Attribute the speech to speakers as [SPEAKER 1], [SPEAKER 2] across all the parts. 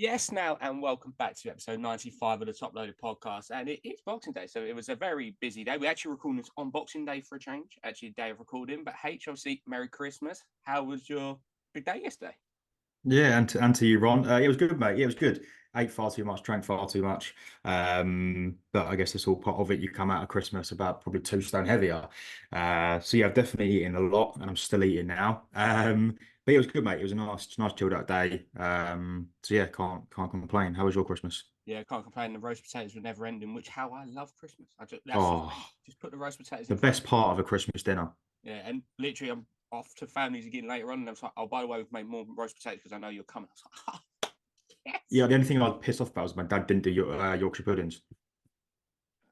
[SPEAKER 1] Yes, now, and welcome back to episode 95 of the Top Loaded podcast. And it's Boxing Day, so it was a very busy day. We actually recording this on Boxing Day for a change, actually, day of recording. But H, obviously, Merry Christmas. How was your big day yesterday?
[SPEAKER 2] Yeah, and to you, Ron. It was good, mate. Yeah, it was good. Ate far too much, drank far too much. But I guess it's all part of it. You come out of Christmas about probably 2 stone heavier. So yeah, I've definitely eaten a lot, and I'm still eating now. But yeah, it was good, mate. It was a nice chilled out day. So yeah, can't complain. How was your Christmas?
[SPEAKER 1] Yeah, can't complain. The roast potatoes were never ending, which how I love Christmas. That's just me.
[SPEAKER 2] Oh,
[SPEAKER 1] Just put the roast potatoes
[SPEAKER 2] the
[SPEAKER 1] in front
[SPEAKER 2] best
[SPEAKER 1] of me.
[SPEAKER 2] part of a Christmas dinner.
[SPEAKER 1] Yeah, and literally, I'm off to families again later on. And I was like, oh, by the way, we've made more roast potatoes because I know you're coming. I was like, oh, yes.
[SPEAKER 2] Yeah, the only thing I was pissed off about was my dad didn't do Yorkshire puddings.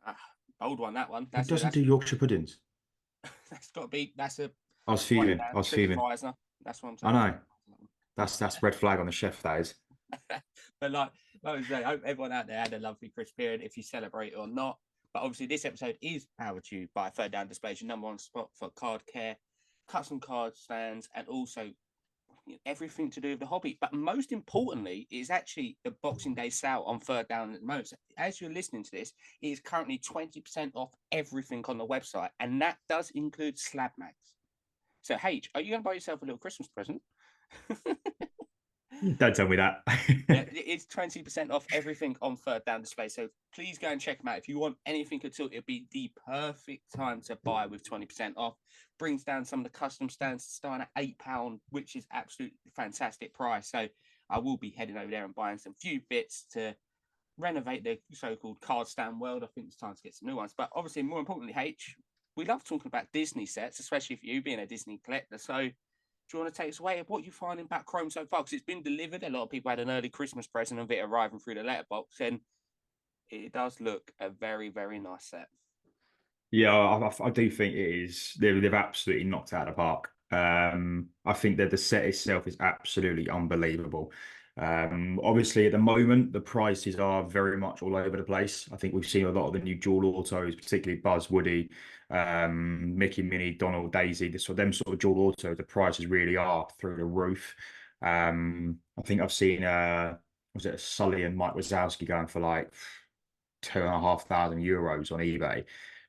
[SPEAKER 1] Ah, bold one, that one.
[SPEAKER 2] Who doesn't do Yorkshire puddings?
[SPEAKER 1] That's got to be, that's a
[SPEAKER 2] I was
[SPEAKER 1] right
[SPEAKER 2] fuming.
[SPEAKER 1] down,
[SPEAKER 2] I was fuming.
[SPEAKER 1] TripAdvisor. That's what I'm
[SPEAKER 2] I
[SPEAKER 1] saying.
[SPEAKER 2] know. That's red flag on the chef, that is.
[SPEAKER 1] But like I say, I hope everyone out there had a lovely Christmas period if you celebrate it or not. But obviously, this episode is powered to you by Third Down Displays, your number one spot for card care, custom card stands, and also everything to do with the hobby. But most importantly, it's actually the Boxing Day sale on Third Down at the moment. So as you're listening to this, it is currently 20% off everything on the website, and that does include slab mags. So, H, are you going to buy yourself a little Christmas present?
[SPEAKER 2] Don't tell me that.
[SPEAKER 1] Yeah, it's 20% off everything on Third Down Display. So please go and check them out. If you want anything at all, it'll be the perfect time to buy with 20% off. Brings down some of the custom stands starting at £8, which is absolutely fantastic price. So I will be heading over there and buying some few bits to renovate the so-called card stand world. I think it's time to get some new ones. But obviously, more importantly, H, we love talking about Disney sets, especially for you being a Disney collector. So do you want to take us away of what you find about Chrome so far? Because it's been delivered. A lot of people had an early Christmas present of it arriving through the letterbox, and it does look a very, very nice set.
[SPEAKER 2] Yeah, I do think it is. They've absolutely knocked it out of the park. I think that the set itself is absolutely unbelievable. Obviously, at the moment, the prices are very much all over the place. I think we've seen a lot of the new dual autos, particularly Buzz, Woody, Mickey, Minnie, Donald, Daisy. Them sort of dual autos, the prices really are through the roof. I think I've seen was it Sully and Mike Wazowski going for like €2,500 on eBay.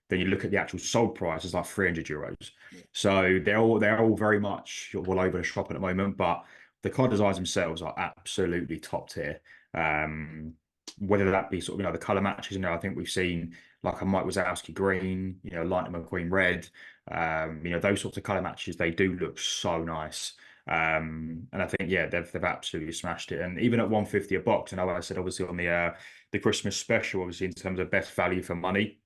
[SPEAKER 2] Then you look at the actual sold price, it's like €300.
[SPEAKER 1] Yeah.
[SPEAKER 2] So they're all very much all over the shop at the moment, but the card designs themselves are absolutely top tier. Um, Whether that be sort of the color matches, I think we've seen like a Mike Wazowski green, Lightning McQueen red, those sorts of color matches, they do look so nice. And I think yeah, they've absolutely smashed it. And even at 150 a box, and I said obviously on the Christmas special, obviously in terms of best value for money.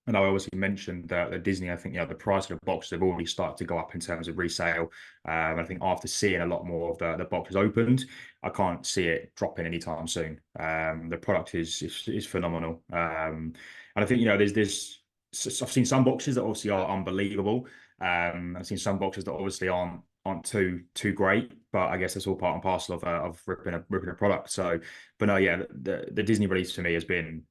[SPEAKER 2] And I obviously mentioned that at Disney, I think the price of the boxes have already started to go up in terms of resale. I think after seeing a lot more of the boxes opened, I can't see it dropping anytime soon. The product is phenomenal, and I think there's I've seen some boxes that obviously are unbelievable. I've seen some boxes that obviously aren't too great, but I guess that's all part and parcel of ripping a product. So, but no, yeah, the Disney release for me has been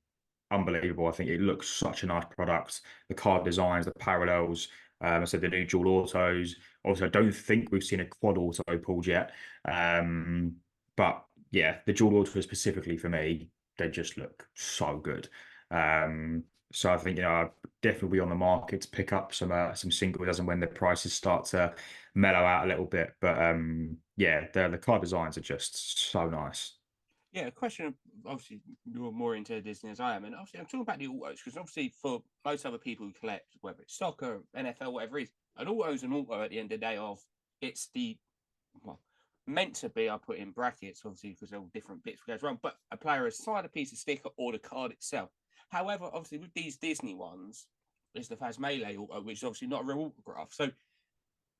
[SPEAKER 2] unbelievable. I think it looks such a nice product. The card designs, the parallels. I said the new dual autos. Also, I don't think we've seen a quad auto pulled yet. But yeah, the dual autos specifically for me, they just look so good. So I think I'd definitely be on the market to pick up some singles as and when the prices start to mellow out a little bit. But yeah, the card designs are just so nice.
[SPEAKER 1] Yeah, a question. Obviously, you're more into Disney as I am, and obviously, I'm talking about the autos because obviously, for most other people who collect, whether it's soccer, NFL, whatever it is, an auto is an auto at the end of the day. It's the well meant to be. I put in brackets obviously because they're all different bits that goes wrong, but a player has signed a piece of sticker or the card itself. However, obviously, with these Disney ones, it's the Faz Melee auto, which is obviously not a real autograph. So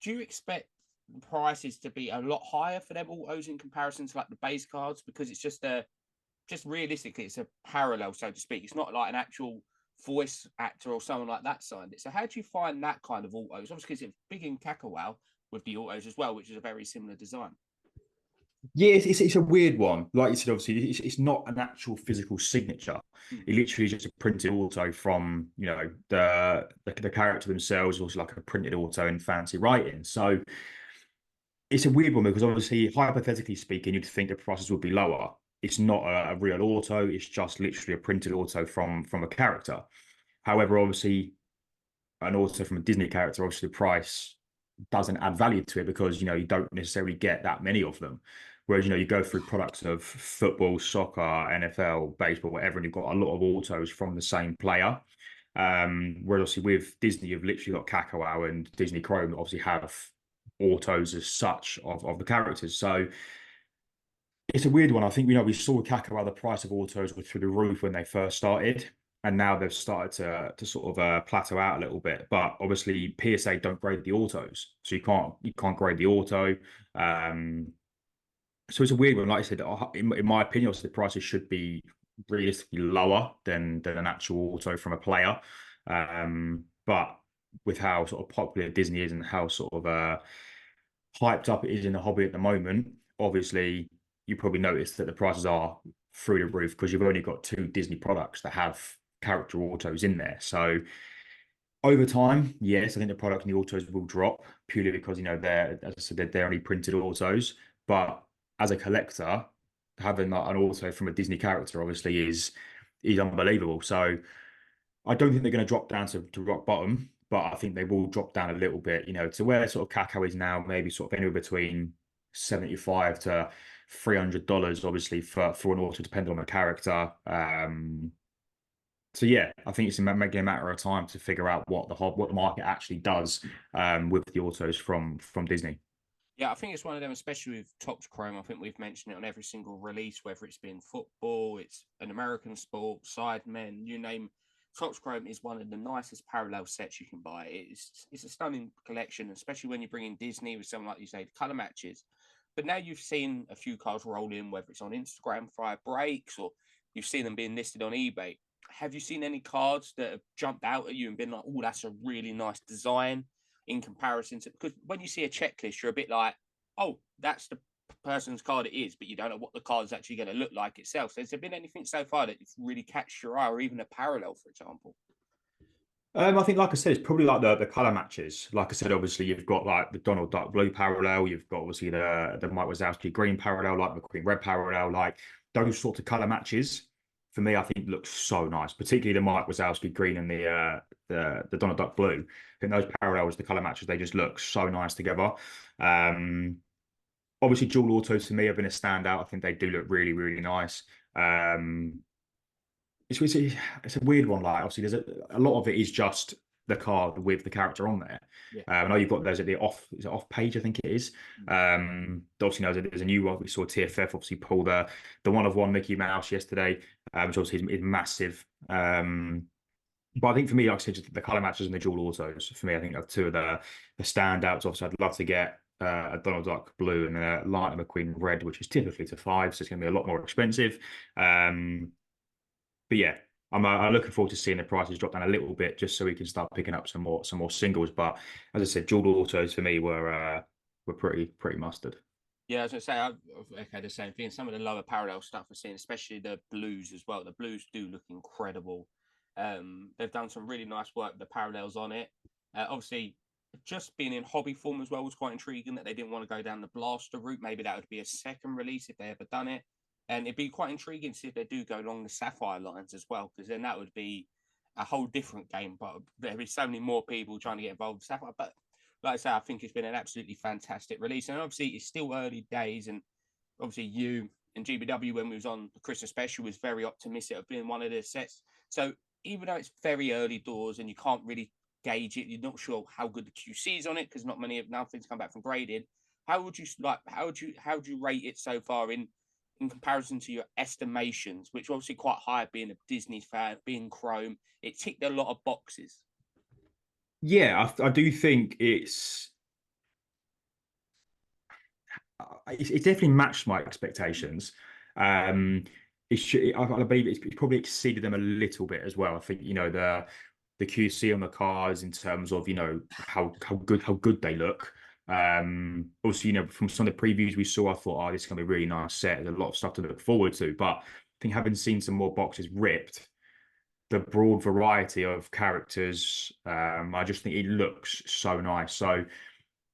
[SPEAKER 1] do you expect the prices to be a lot higher for them autos in comparison to like the base cards because it's just realistically it's a parallel, so to speak. It's not like an actual voice actor or someone like that signed it. So how do you find that kind of autos? Obviously, because it's big in Kakawao with the autos as well, which is a very similar design.
[SPEAKER 2] Yeah, it's a weird one. Like you said, obviously, it's not an actual physical signature.
[SPEAKER 1] Mm.
[SPEAKER 2] It literally is just a printed auto from, the character themselves, also like a printed auto in fancy writing. So it's a weird one because obviously, hypothetically speaking, you'd think the prices would be lower. it's not a real auto. It's just literally a printed auto from a character. However, obviously, an auto from a Disney character, obviously the price doesn't add value to it because you don't necessarily get that many of them. Whereas you go through products of football, soccer, NFL, baseball, whatever, and you've got a lot of autos from the same player. Whereas obviously with Disney, you've literally got Kakao and Disney Chrome that obviously have autos as such of the characters. So it's a weird one. I think we saw Kakao, the price of autos were through the roof when they first started, and now they've started to sort of plateau out a little bit. But obviously PSA don't grade the autos, so you can't grade the auto. Um, so it's a weird one. Like I said, in my opinion, obviously the prices should be realistically lower than an actual auto from a player. But with how sort of popular Disney is and how sort of hyped up it is in the hobby at the moment, obviously you probably noticed that the prices are through the roof because you've only got two Disney products that have character autos in there. So over time, yes, I think the product and the autos will drop purely because they're, as I said, they're only printed autos. But as a collector, having like an auto from a Disney character obviously is unbelievable. So I don't think they're going to drop down to rock bottom, but I think they will drop down a little bit, to where sort of Kakao is now, maybe sort of anywhere between 75 to $300, obviously for an auto, depending on the character. So yeah, I think it's making a matter of time to figure out what the market actually does with the autos from Disney.
[SPEAKER 1] Yeah, I think it's one of them, especially with Topps Chrome. I think we've mentioned it on every single release, whether it's been football, it's an American sport, Sidemen, you name. Topps Chrome is one of the nicest parallel sets you can buy. It's a stunning collection, especially when you bring in Disney with something like you say, the color matches. But now you've seen a few cars roll in, whether it's on Instagram via breaks or you've seen them being listed on eBay. Have you seen any cards that have jumped out at you and been like, oh, that's a really nice design in comparison to, because when you see a checklist, you're a bit like, oh, that's the person's card it is, but you don't know what the card's actually going to look like itself. So has there been anything so far that really catched your eye, or even a parallel, for example?
[SPEAKER 2] I think, like I said, it's probably like the color matches. Like I said, obviously you've got like the Donald Duck blue parallel. You've got obviously the Mike Wazowski green parallel, like McQueen red parallel. Like those sorts of color matches, for me, I think look so nice. Particularly the Mike Wazowski green and the Donald Duck blue. I think those parallels, the color matches, they just look so nice together. Um, Obviously, dual autos to me have been a standout. I think they do look really, really nice. Um, it's a weird one. Like obviously, there's a lot of it is just the card with the character on there.
[SPEAKER 1] Yeah.
[SPEAKER 2] I know you've got those at the off page, I think it is. Obviously, there's a new one. We saw TFF obviously pull the one of one Mickey Mouse yesterday, which obviously is massive. But I think for me, like I said, just the color matches and the dual autos for me, I think are two of the standouts. Obviously, I'd love to get a Donald Duck blue and a Lightning McQueen red, which is typically to five, so it's going to be a lot more expensive. But yeah, I'm looking forward to seeing the prices drop down a little bit, just so we can start picking up some more singles. But as I said, dual autos for me were pretty mustard.
[SPEAKER 1] Yeah, as I say, I've echoed the same thing. Some of the lower parallel stuff we're seeing, especially the blues as well. The blues do look incredible. They've done some really nice work, the parallels on it. Obviously, just being in hobby form as well was quite intriguing that they didn't want to go down the blaster route. Maybe that would be a second release if they ever done it. And it'd be quite intriguing to see if they do go along the Sapphire lines as well, because then that would be a whole different game. But there'd be so many more people trying to get involved with Sapphire. But like I say, I think it's been an absolutely fantastic release. And obviously, it's still early days. And obviously, you and GBW, when we was on the Christmas special, was very optimistic of being one of the sets. So even though it's very early doors and you can't really gauge it, you're not sure how good the QC is on it because nothing's come back from graded. How would you rate it so far in comparison to your estimations, which are obviously quite high, being a Disney fan, being Chrome? It ticked a lot of boxes.
[SPEAKER 2] Yeah, I do think it's definitely matched my expectations. Um, I believe it's probably exceeded them a little bit as well. I think the QC on the cars in terms of how good they look. Also, from some of the previews we saw, I thought, oh, this is gonna be a really nice set. There's a lot of stuff to look forward to. But I think having seen some more boxes ripped, the broad variety of characters, I just think it looks so nice. So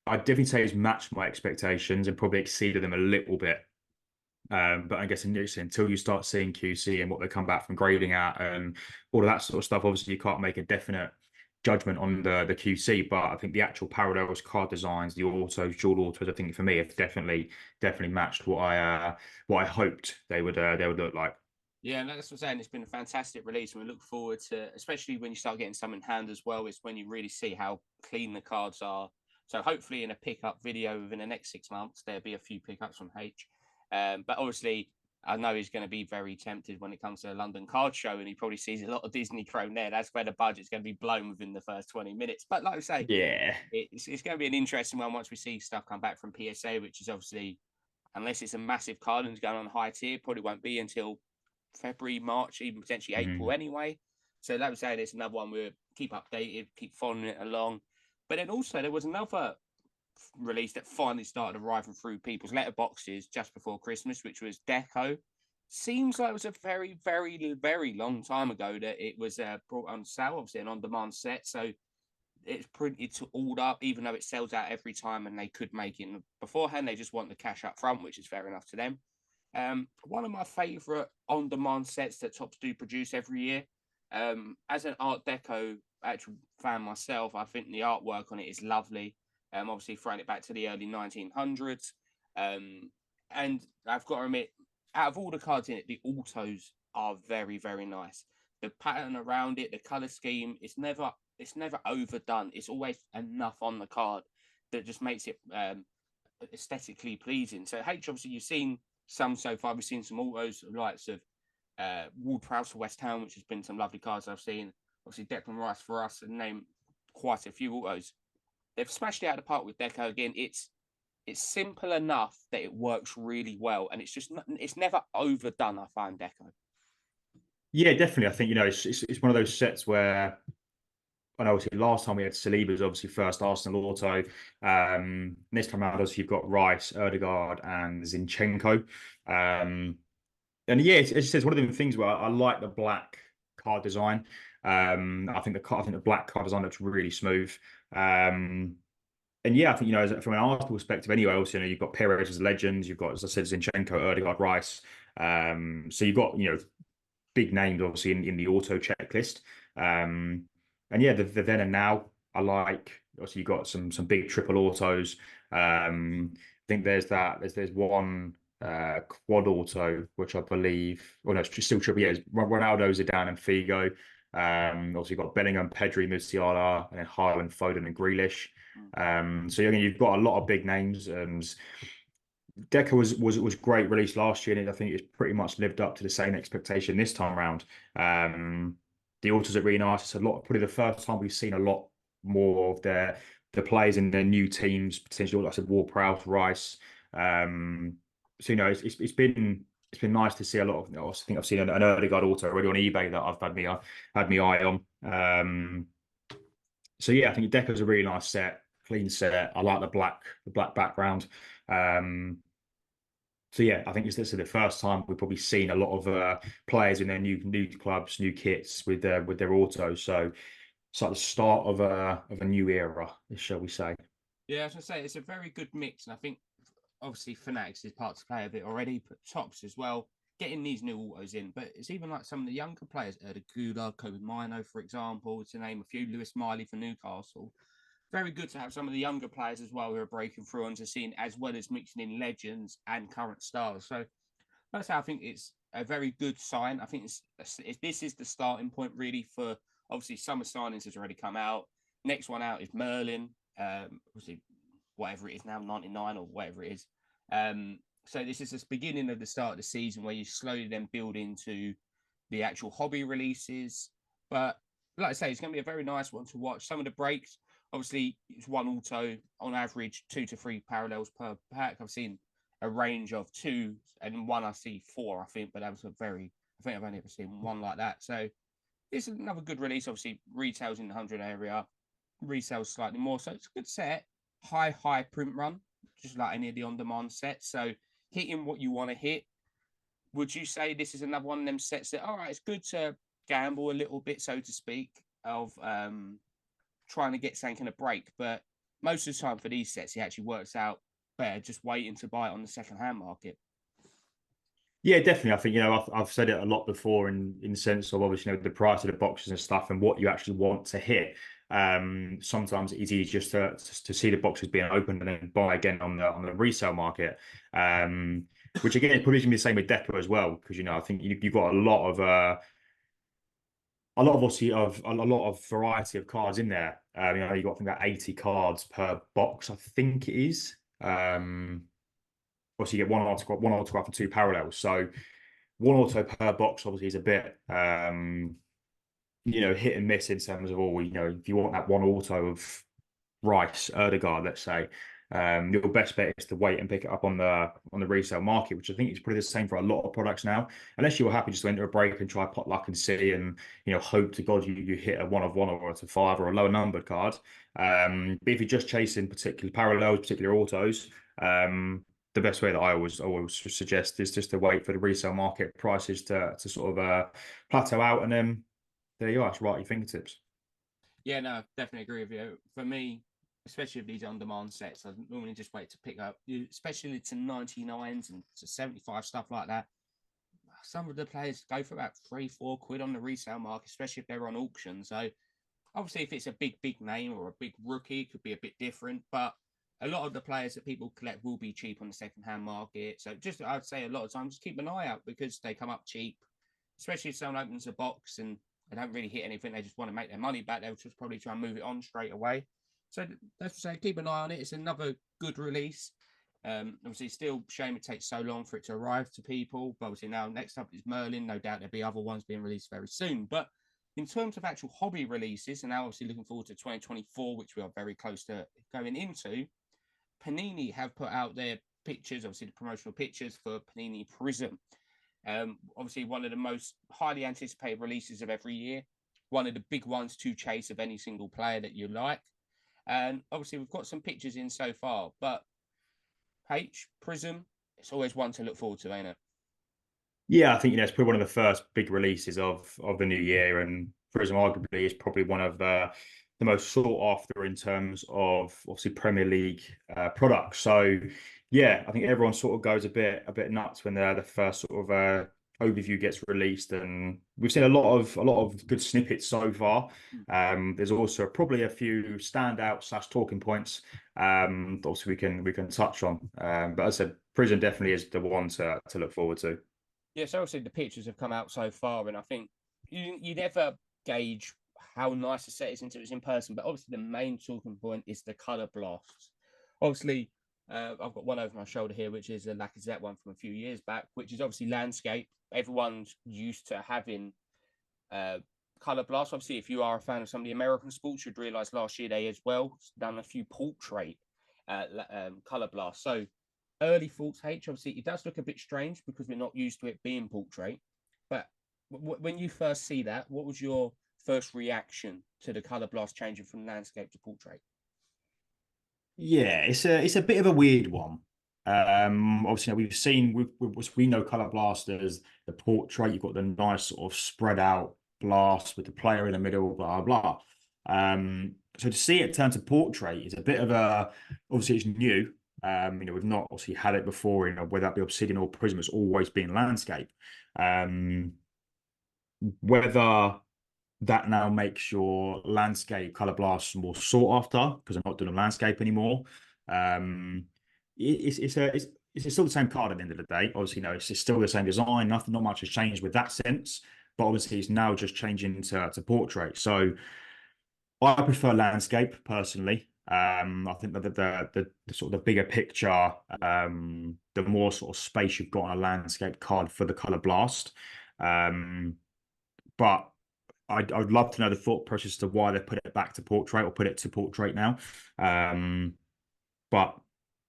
[SPEAKER 2] I'd definitely say it's matched my expectations and probably exceeded them a little bit. But I guess until you start seeing QC and what they come back from grading at and all of that sort of stuff, obviously you can't make a definite judgment on the QC. But I think the actual parallels, card designs, the autos, dual autos, I think for me have definitely matched what I hoped they would look like.
[SPEAKER 1] Yeah, and that's what I'm saying. It's been a fantastic release, and we look forward to, especially when you start getting some in hand as well. It's when you really see how clean the cards are. So hopefully, in a pickup video within the next 6 months, there'll be a few pickups from H. But obviously, I know he's going to be very tempted when it comes to the London Card Show, and he probably sees a lot of Disney Chrome there. That's where the budget's going to be blown within the first 20 minutes. But like I say,
[SPEAKER 2] Yeah.
[SPEAKER 1] it's going to be an interesting one once we see stuff come back from PSA, which is obviously, unless it's a massive card and it's going on high tier, probably won't be until February, March, even potentially April
[SPEAKER 2] Mhm.
[SPEAKER 1] anyway. So that was saying it's another one we'll keep updated, keep following it along. But then also there was another release that finally started arriving through people's letterboxes just before Christmas, which was Deco. Seems like it was a very, very, very long time ago that it was brought on sale, obviously an on-demand set. So it's printed to order, even though it sells out every time, and they could make it beforehand. They just want the cash up front, which is fair enough to them. One of my favourite on-demand sets that Tops do produce every year. As an Art Deco actual fan myself, I think the artwork on it is lovely. Obviously throwing it back to the early 1900s. And I've got to admit, out of all the cards in it, the autos are very, very nice. The pattern around it, the color scheme, it's never overdone. It's always enough on the card that just makes it aesthetically pleasing. So H, obviously, you've seen some so far. We've seen some autos, likes of Ward Prowse for West Ham, which has been some lovely cards I've seen. Obviously, Declan Rice for us, and name quite a few autos. They've smashed it out of the park with Deco again. It's simple enough that it works really well, and it's never overdone. I find Deco.
[SPEAKER 2] Yeah, definitely. I think it's one of those sets where, and obviously last time we had Saliba's obviously first Arsenal auto. This time around, obviously you've got Rice, Erdegaard, and Zinchenko. And yeah, it's one of the things where I like the black card design. I think the black card design looks really smooth. Um, and yeah, I think from an Arsenal perspective, anyway. Also, you've got Perez as legends. You've got, as I said, Zinchenko, Erdegaard, Rice. So you've got big names obviously in the auto checklist. Um, and yeah, the then and now I like. Obviously, you've got some big triple autos. I think there's one quad auto which I believe, well no, it's still triple. Yeah, Ronaldo, Zidane, and Figo. Obviously, you've got Bellingham, Pedri, Musiala, and then Haaland, Foden, and Grealish. So again, you've got a lot of big names, and Deca was great release last year, and I think it's pretty much lived up to the same expectation this time around. The autos are really nice. It's probably the first time we've seen a lot more of the players in their new teams, potentially, like I said, Ward-Prowse, Rice. So it's been nice to see a lot of. I think I've seen an Erdegaard auto already on eBay that I've had my eye on. So yeah, I think Deca's a really nice set, clean set. I like the black background. So yeah, I think this is the first time we've probably seen a lot of players in their new clubs, new kits with their autos. So it's like the start of a new era, shall we say?
[SPEAKER 1] Yeah, as I say, it's a very good mix, and I think obviously Fanatics is part to play of it already, but Tops as well, getting these new autos in. But it's even like some of the younger players, the Gula, Kobe Mino, for example, to name a few, Lewis Miley for Newcastle. Very good to have some of the younger players as well who are breaking through onto the scene, as well as mixing in legends and current stars. So that's how I think it's a very good sign. I think this is the starting point really for, obviously, summer signings has already come out. Next one out is Merlin. Obviously, whatever it is now, 99 or whatever it is. So this is the beginning of the start of the season where you slowly then build into the actual hobby releases. But like I say, it's going to be a very nice one to watch. Some of the breaks, obviously, it's one auto on average, 2 to 3 parallels per pack. I've seen a range of 2, and one I see 4, I think, but that was I think I've only ever seen one like that. So it's another good release. Obviously, retails in the 100 area, resales slightly more. So it's a good set. High print run, just like any of the on-demand sets. So hitting what you want to hit. Would you say this is another one of them sets that, all right, it's good to gamble a little bit, so to speak, of trying to get something in a break, but most of the time for these sets, it actually works out better just waiting to buy it on the second-hand market.
[SPEAKER 2] Yeah, definitely. I think, I've said it a lot before in the sense of obviously, the price of the boxes and stuff and what you actually want to hit. Sometimes it's easy just to see the boxes being opened and then buy again on the resale market. Um, which again, it's probably gonna be the same with Deco as well, because I think you've got a lot of obviously of a lot of variety of cards in there. You've got I think about 80 cards per box, I think it is. Obviously you get one autograph and two parallels. So one auto per box obviously is a bit hit and miss in terms of if you want that one auto of Rice, Erdegaard, let's say, your best bet is to wait and pick it up on the resale market, which I think is pretty the same for a lot of products now. Unless you were happy just to enter a break and try pot luck and see, and hope to God you hit a one of one or a five or a lower numbered card. But if you're just chasing particular parallels, particular autos, the best way that I always suggest is just to wait for the resale market prices to sort of plateau out, and then there you are, it's right at your fingertips.
[SPEAKER 1] Yeah, no, definitely agree with you. For me, especially with these on-demand sets, I normally just wait to pick up, especially to 99s and to 75 stuff like that. Some of the players go for about 3-4 quid on the resale market, especially if they're on auction. So obviously, if it's a big name or a big rookie, it could be a bit different. But a lot of the players that people collect will be cheap on the second-hand market. So just I'd say a lot of times just keep an eye out because they come up cheap, especially if someone opens a box and they don't really hit anything. They just want to make their money back. They'll just probably try and move it on straight away. So that's to say, keep an eye on it. It's another good release. Obviously, still shame it takes so long for it to arrive to people. But obviously now next up is Merlin. No doubt there'll be other ones being released very soon. But in terms of actual hobby releases, and now obviously looking forward to 2024, which we are very close to going into, Panini have put out their pictures, obviously the promotional pictures for Panini Prizm. Obviously, one of the most highly anticipated releases of every year, one of the big ones to chase of any single player that you like. And obviously, we've got some pictures in so far, but Prism, it's always one to look forward to, ain't it?
[SPEAKER 2] Yeah, I think it's probably one of the first big releases of the new year, and Prizm arguably is probably one of the most sought after in terms of obviously Premier League products. So yeah, I think everyone sort of goes a bit nuts when the first sort of overview gets released, and we've seen a lot of good snippets so far. There's also probably a few standout slash talking points that obviously we can touch on. But as I said, Prizm definitely is the one to look forward to.
[SPEAKER 1] Yeah, so obviously the pictures have come out so far, and I think you never gauge how nice a set is until it's in person. But obviously, the main talking point is the color blasts. Obviously, I've got one over my shoulder here, which is a Lacazette one from a few years back, which is obviously landscape. Everyone's used to having color blasts. Obviously, if you are a fan of some of the American sports, you'd realize last year they as well done a few portrait color blasts. So early thoughts, H. Obviously, it does look a bit strange because we're not used to it being portrait. But when you first see that, what was your first reaction to the color blast changing from landscape to portrait?
[SPEAKER 2] Yeah, it's a bit of a weird one. Obviously, we've seen we know color blasters, the portrait. You've got the nice sort of spread out blast with the player in the middle, blah blah. So to see it turn to portrait is a bit of a obviously it's new. We've not obviously had it before. Whether that be Obsidian or Prism, it's always been landscape. Um, whether that now makes your landscape color blasts more sought after because I'm not doing a landscape anymore. Um, it's still the same card at the end of the day. Obviously, it's still the same design. Nothing, not much has changed with that sense. But obviously, it's now just changing to portrait. So I prefer landscape personally. I think that the sort of the bigger picture, the more sort of space you've got on a landscape card for the color blast. Um, but I'd love to know the thought process to why they put it back to portrait or put it to portrait now. Um, but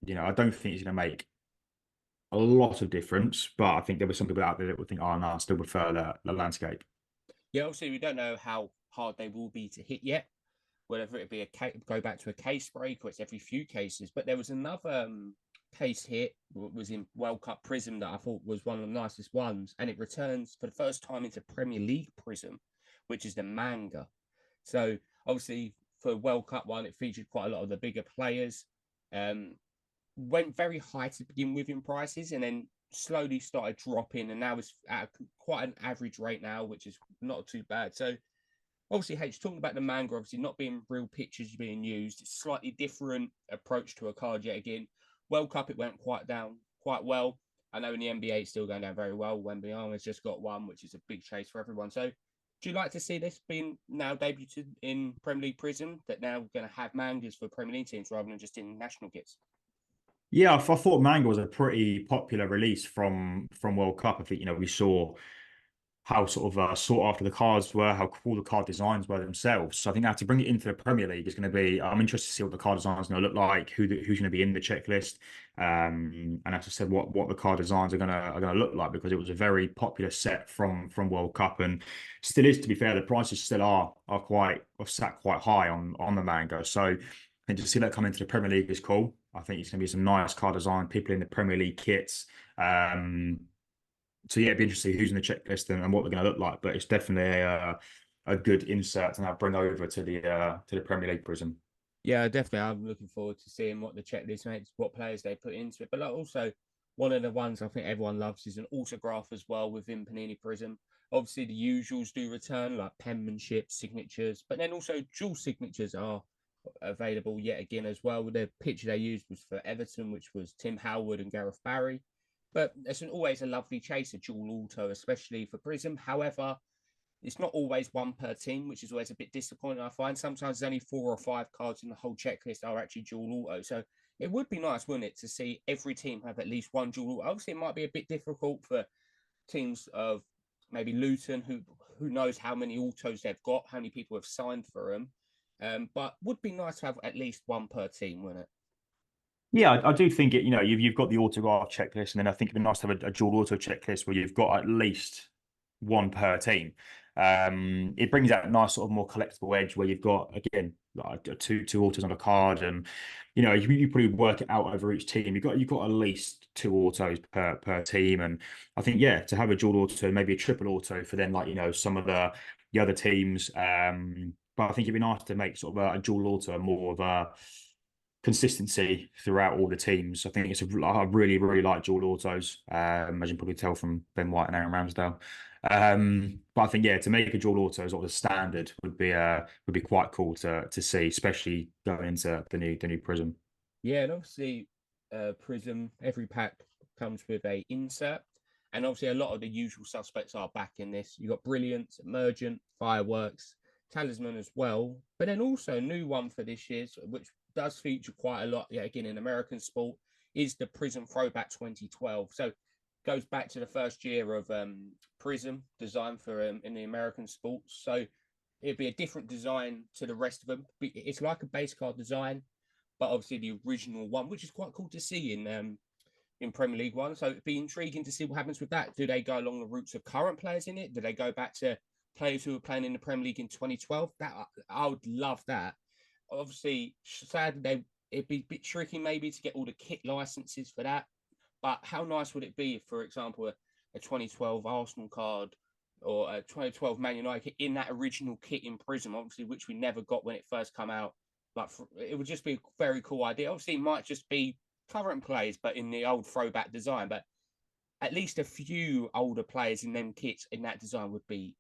[SPEAKER 2] I don't think it's going to make a lot of difference. But I think there were some people out there that would think, oh no, I still prefer the landscape.
[SPEAKER 1] Yeah, obviously we don't know how hard they will be to hit yet. Whether it be go back to a case break or it's every few cases. But there was another case hit was in World Cup Prism that I thought was one of the nicest ones, and it returns for the first time into Premier League Prism, which is the manga. So obviously for World Cup one, it featured quite a lot of the bigger players. Went very high to begin with in prices, and then slowly started dropping, and now it's at quite an average rate now, which is not too bad. So obviously, H, talking about the manga, obviously not being real pictures being used, it's slightly different approach to a card yet again. World Cup, it went quite well. I know in the NBA it's still going down very well. Wembanyama's just got one, which is a big chase for everyone. So do you like to see this being now debuted in Premier League Prizm, that now going to have mangas for Premier League teams rather than just in national kits?
[SPEAKER 2] Yeah, I thought Manga was a pretty popular release from World Cup. I think, we saw how sort of sought after the cards were, how cool the card designs were themselves. So I think now to bring it into the Premier League is going to be, I'm interested to see what the card designs are going to look like, who's going to be in the checklist, and as I said, what the card designs are gonna look like, because it was a very popular set from World Cup, and still is, to be fair. The prices still are sat quite high on the Mango. So and to see that come into the Premier League is cool. I think it's going to be some nice card design, people in the Premier League kits. So yeah, it'd be interesting who's in the checklist and what they're going to look like. But it's definitely a good insert to now bring over to the Premier League Prism.
[SPEAKER 1] Yeah, definitely. I'm looking forward to seeing what the checklist makes, what players they put into it. But like also, one of the ones I think everyone loves is an autograph as well within Panini Prism. Obviously, the usuals do return, like penmanship, signatures, but then also dual signatures are available yet again as well. The picture they used was for Everton, which was Tim Howard and Gareth Barry. But it's always a lovely chase, a dual auto, especially for Prism. However, it's not always one per team, which is always a bit disappointing. I find sometimes there's only 4 or 5 cards in the whole checklist are actually dual auto. So it would be nice, wouldn't it, to see every team have at least one dual auto. Obviously, it might be a bit difficult for teams of maybe Luton, who knows how many autos they've got, how many people have signed for them. But would be nice to have at least one per team, wouldn't it?
[SPEAKER 2] Yeah, I do think it. You've got the autograph checklist, and then I think it'd be nice to have a dual auto checklist where you've got at least one per team. It brings out a nice sort of more collectible edge where you've got, again, like two autos on a card, and you probably work it out over each team. You've got at least 2 autos per team, and I think, yeah, to have a dual auto, maybe a triple auto for then, like, some of the other teams. But I think it'd be nice to make sort of a dual auto more of a consistency throughout all the teams. I think I really, really like dual autos, as you can probably tell from Ben White and Aaron Ramsdale. But I think, yeah, to make a dual auto sort of standard would be quite cool to see, especially going into the new Prism.
[SPEAKER 1] Yeah, and obviously, Prism, every pack comes with a insert. And obviously, a lot of the usual suspects are back in this. You've got Brilliance, Emergent, Fireworks, Talisman as well. But then also a new one for this year, which does feature quite a lot, yeah, again, in American sport, is the Prism Throwback 2012. So goes back to the first year of Prism design for in the American sports. So it'd be a different design to the rest of them. It's like a base card design, but obviously the original one, which is quite cool to see in Premier League One. So it'd be intriguing to see what happens with that. Do they go along the routes of current players in it? Do they go back to players who were playing in the Premier League in 2012? That I would love that. Obviously, sadly, it'd be a bit tricky maybe to get all the kit licenses for that. But how nice would it be if, for example, a 2012 Arsenal card or a 2012 Man United kit in that original kit in Prism, obviously, which we never got when it first came out. Like, it would just be a very cool idea. Obviously, it might just be current players, but in the old throwback design. But at least a few older players in them kits in that design would be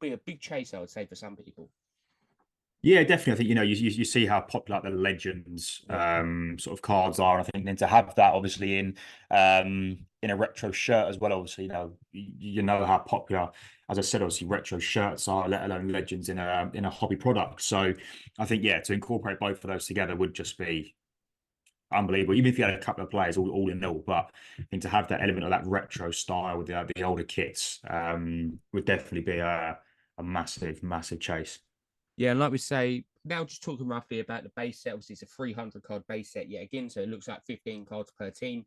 [SPEAKER 1] a big chase, I would say, for some people.
[SPEAKER 2] Yeah, definitely. I think you see how popular the legends
[SPEAKER 1] Yeah.
[SPEAKER 2] sort of cards are. I think then to have that obviously in a retro shirt as well. Obviously, you know how popular, as I said, obviously retro shirts are, let alone legends in a hobby product. So I think, yeah, to incorporate both of those together would just be unbelievable. Even if you had a couple of players all in all, but I think to have that element of that retro style with the older kits would definitely be a massive, massive chase.
[SPEAKER 1] Yeah, and like we say, now just talking roughly about the base set, obviously it's a 300 card base set yet again, so it looks like 15 cards per team.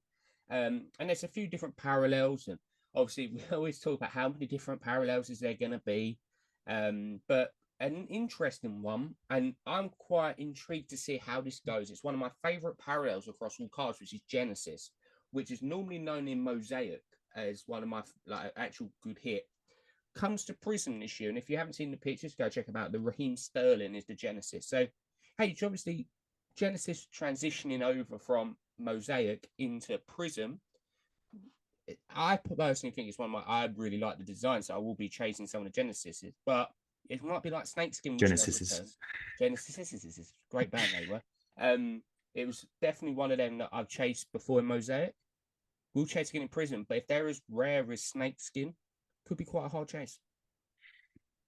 [SPEAKER 1] And there's a few different parallels, and obviously we always talk about how many different parallels is there going to be. But an interesting one, and I'm quite intrigued to see how this goes. It's one of my favorite parallels across all cards, which is Genesis, which is normally known in Mosaic as one of my like actual good hit. Comes to Prism this year, and if you haven't seen the pictures, go check them out. The Raheem Sterling is the Genesis. So, hey, obviously Genesis transitioning over from Mosaic into Prism. I personally think it's one of my. I really like the design, so I will be chasing some of the Genesis, but it might be like Snakeskin, which does
[SPEAKER 2] Genesis.
[SPEAKER 1] return. Genesis is a great band they were. Um, it was definitely one of them that I've chased before in Mosaic. We'll chase again in Prison, but if they're as rare as Snakeskin, could be quite a hard chase.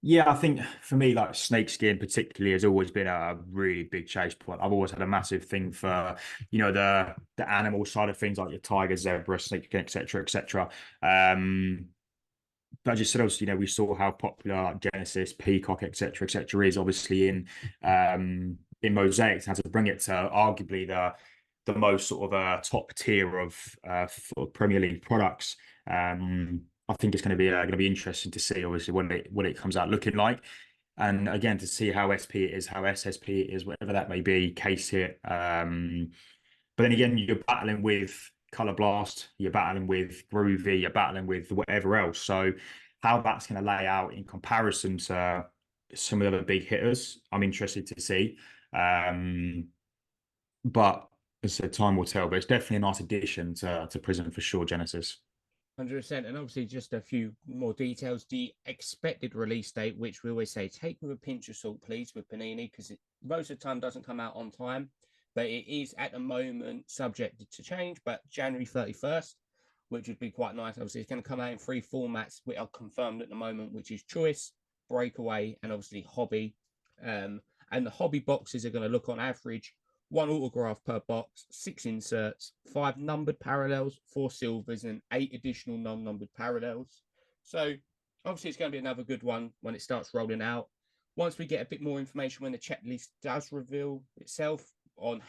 [SPEAKER 2] Yeah, I think for me, like snakeskin particularly has always been a really big chase point. I've always had a massive thing for, the animal side of things like your tiger, zebra, snakeskin, etc., etc. But I just said obviously, we saw how popular like Genesis, Peacock, etc., is obviously in Mosaic. How to bring it to arguably the most sort of top tier of Premier League products. I think it's going to be interesting to see obviously when it comes out looking like. And again, to see how SP it is, how SSP it is, whatever that may be, case hit. But then again, you're battling with Color Blast, you're battling with Groovy, you're battling with whatever else. So how that's going to lay out in comparison to some of the other big hitters, I'm interested to see. But as I said, time will tell. But it's definitely a nice addition to Prison for sure, Genesis.
[SPEAKER 1] 100%. And obviously, just a few more details. The expected release date, which we always say, take with a pinch of salt, please, with Panini, because it most of the time doesn't come out on time. But it is at the moment subject to change, but January 31st, which would be quite nice. Obviously, it's going to come out in three formats, which are confirmed at the moment, which is Choice, Breakaway, and obviously Hobby. And the Hobby boxes are going to look on average one autograph per box, 6 inserts, 5 numbered parallels, 4 silvers, and 8 additional non-numbered parallels. So obviously it's going to be another good one when it starts rolling out. Once we get a bit more information when the checklist does reveal itself on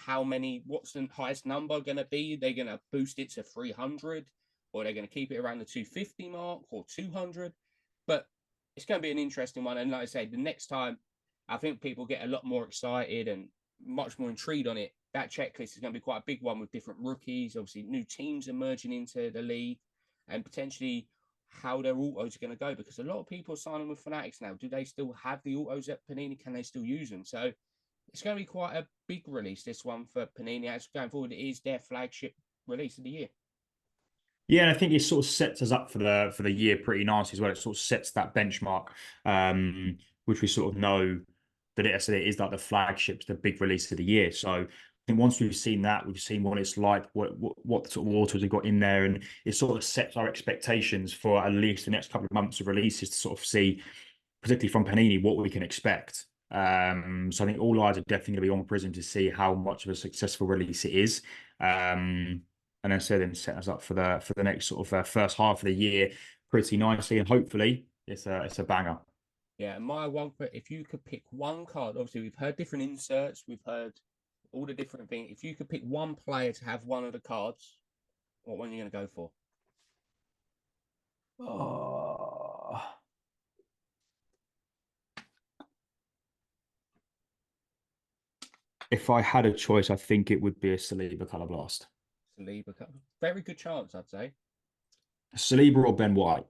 [SPEAKER 1] what's the highest number going to be, they're going to boost it to 300 or they're going to keep it around the 250 mark or 200. But it's going to be an interesting one. And like I say, the next time I think people get a lot more excited and much more intrigued on it. That checklist is going to be quite a big one with different rookies, obviously new teams emerging into the league, and potentially how their autos are going to go. Because a lot of people are signing with Fanatics now. Do they still have the autos at Panini? Can they still use them? So it's going to be quite a big release, this one for Panini. As going forward, it is their flagship release of the year.
[SPEAKER 2] Yeah, and I think it sort of sets us up for the year pretty nice as well. It sort of sets that benchmark, which we sort of know that it is like the flagships, the big release of the year. So I think once we've seen that, we've seen what it's like, what sort of autos have got in there, and it sort of sets our expectations for at least the next couple of months of releases to sort of see, particularly from Panini, what we can expect. So I think all eyes are definitely going to be on Prism to see how much of a successful release it is. And then then set us up for the next sort of first half of the year pretty nicely, and hopefully it's a banger.
[SPEAKER 1] Yeah, and my one, if you could pick one card, obviously we've heard different inserts, we've heard all the different things. If you could pick one player to have one of the cards, what one are you going to go for?
[SPEAKER 2] Oh. If I had a choice, I think it would be a Saliba Color Blast.
[SPEAKER 1] Saliba, very good chance, I'd say.
[SPEAKER 2] Saliba or Ben White.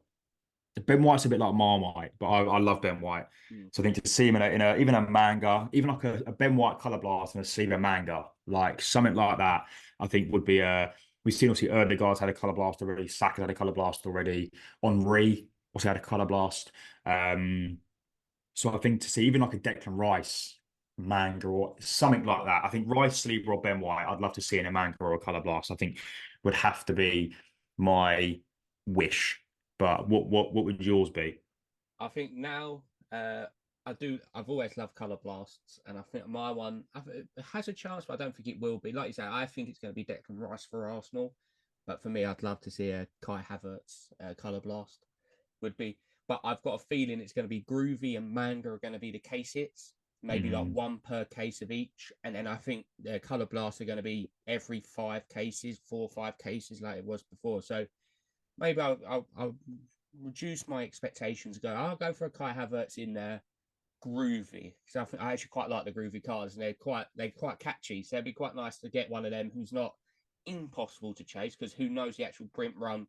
[SPEAKER 2] Ben White's a bit like Marmite, but I love Ben White.
[SPEAKER 1] Mm.
[SPEAKER 2] So I think to see him in a even a manga, even like a Ben White Color Blast and a Saliba manga, like something like that, I think would be a. We've seen obviously Erdegaard's had a Color Blast already, Saka's had a Color Blast already, Henry also had a Color Blast. So I think to see even like a Declan Rice manga or something like that, I think Rice, Saliba, or Ben White, I'd love to see in a manga or a Color Blast. I think would have to be my wish. But what would yours be?
[SPEAKER 1] I think now, I've always loved Color Blasts, and I think my one it has a chance, but I don't think it will be. Like you say, I think it's going to be Declan Rice for Arsenal. But for me, I'd love to see a Kai Havertz Color Blast. Would be, but I've got a feeling it's going to be Groovy and Manga are going to be the case hits, maybe like
[SPEAKER 2] Mm.
[SPEAKER 1] one per case of each, and then I think the Color Blasts are going to be every 5 cases, 4 or 5 cases like it was before. So maybe I'll reduce my expectations. I'll go for a Kai Havertz in there, groovy, because I think I actually quite like the groovy cards, and they're quite catchy. So it'd be quite nice to get one of them who's not impossible to chase, because who knows the actual print run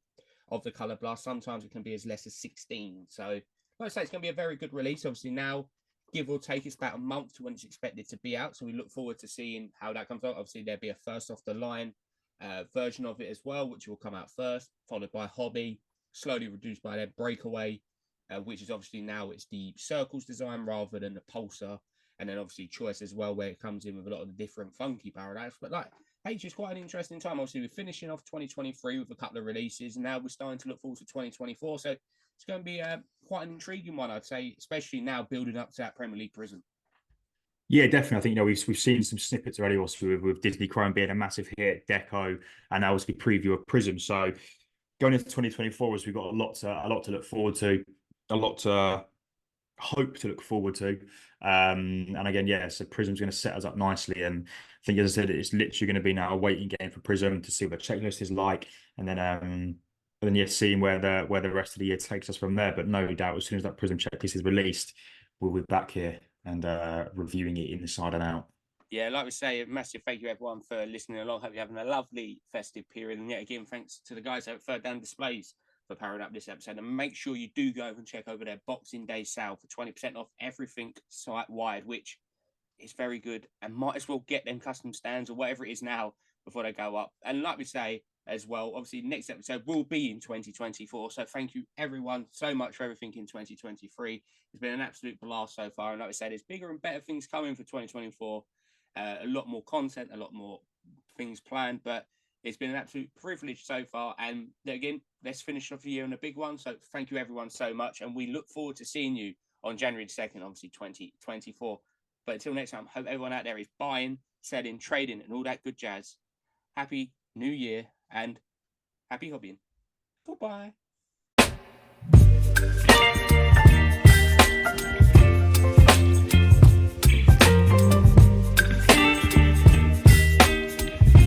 [SPEAKER 1] of the Color Blast. Sometimes it can be as less as 16. So like I say, it's going to be a very good release. Obviously now, give or take, it's about a month to when it's expected to be out. So we look forward to seeing how that comes out. Obviously there'll be a first off the line version of it as well, which will come out first, followed by Hobby, slowly reduced by their Breakaway, which is obviously now it's the circles design rather than the pulsar, and then obviously Choice as well, where it comes in with a lot of the different funky paradigms. But like H is quite an interesting time. Obviously, we're finishing off 2023 with a couple of releases, and now we're starting to look forward to 2024. So it's going to be quite an intriguing one, I'd say, especially now building up to that Premier League Prizm.
[SPEAKER 2] Yeah, definitely. I think we've seen some snippets already, also with Disney Chrome being a massive hit, Deco, and now as we preview of Prizm. So going into 2024, as we've got a lot to look forward to, a lot to hope to look forward to. And again, yeah, so Prizm's going to set us up nicely. And I think, as I said, it's literally going to be now a waiting game for Prizm to see what the checklist is like, and then yeah, seeing where the rest of the year takes us from there. But no doubt, as soon as that Prizm checklist is released, we'll be back here and reviewing it inside and out.
[SPEAKER 1] Yeah, like we say, a massive thank you everyone for listening along. Hope you're having a lovely festive period. And yet again, thanks to the guys at Third Down Displays for powering up this episode. And make sure you do go and check over their Boxing Day sale for 20% off everything site wide, which is very good. And might as well get them custom stands or whatever it is now before they go up. And like we say as well, obviously next episode will be in 2024. So thank you everyone so much for everything in 2023. It's been an absolute blast so far. And like I said, there's bigger and better things coming for 2024. A lot more content, a lot more things planned, but it's been an absolute privilege so far. And again, let's finish off the year on a big one. So thank you everyone so much. And we look forward to seeing you on January 2nd, obviously 2024. But until next time, hope everyone out there is buying, selling, trading, and all that good jazz. Happy New Year and happy hobbying. Goodbye.